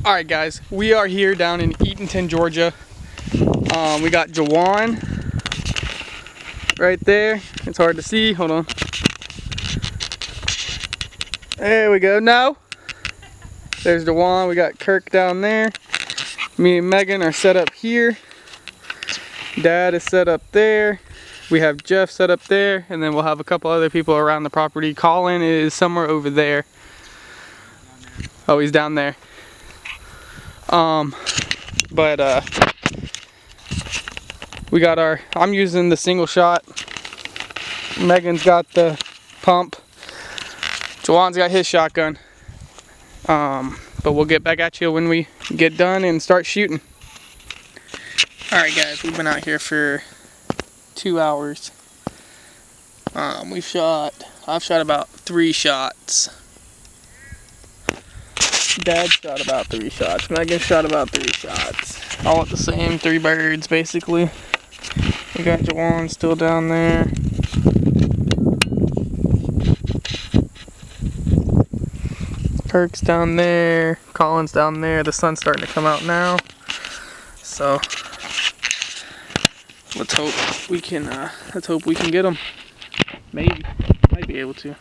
Alright guys, we are here down in Eatonton, Georgia. We got Jawan right there. It's hard to see, hold on. There we go, no. There's Jawan, we got Kirk down there. Me and Megan are set up here. Dad is set up there. We have Jeff set up there, and then we'll have a couple other people around the property. Colin is somewhere over there. Oh, he's down there. We got our, I'm using the single shot. Megan's got the pump. Jawan's got his shotgun. But we'll get back at you when we get done and start shooting. Alright guys, we've been out here for 2 hours. I've shot about 3 shots. Dad shot about 3 shots. Megan shot about 3 shots. All at the same 3 birds, basically. We got Jawan still down there. Kirk's down there. Colin's down there. The sun's starting to come out now. So let's hope we can get them. Maybe. Might be able to.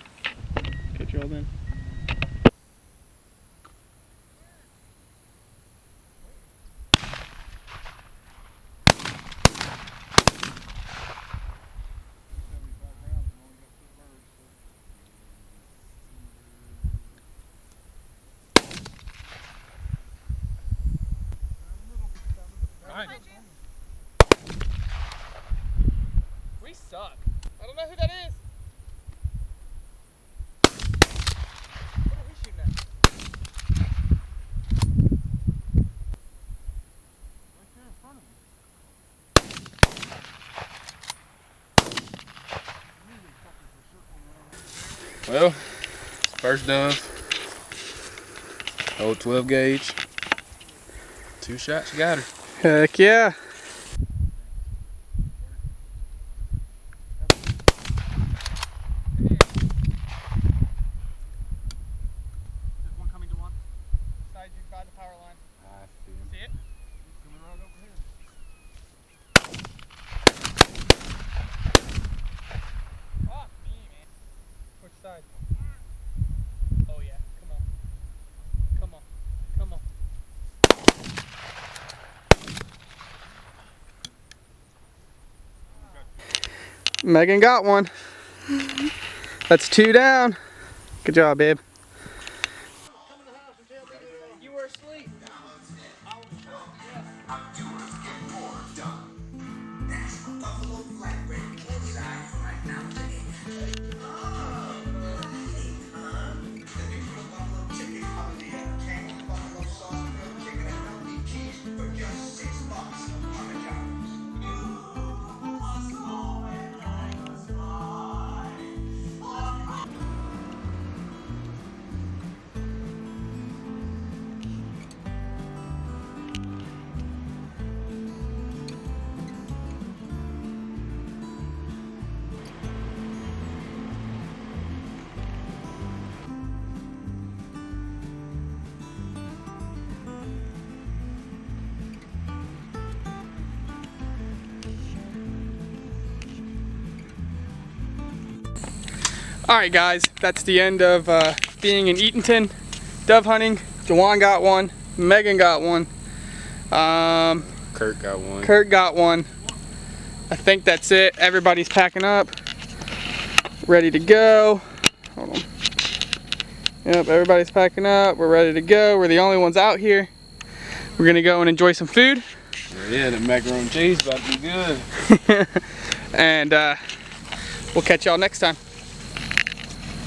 Catch you all then. We suck. I don't know who that is. What are we shooting at? Right there in front of me. Well, first dove. Old 12 gauge. 2 shots, you got her. Heck yeah. There's one coming to one. Beside you by the power line. I see him. See it? He's coming right over here. Fuck me, man. Which side? Oh yeah, come on. Come on. Come on. Megan got one. That's 2 down. Good job, babe. You were asleep. Alright guys, that's the end of being in Eatonton, dove hunting. Jawan got one, Megan got one, Kurt got one. I think that's it. Everybody's packing up, ready to go. Hold on. Yep, everybody's packing up, we're ready to go. We're the only ones out here. We're gonna go and enjoy some food. Yeah, the macaroni and cheese about to be good. And we'll catch y'all next time.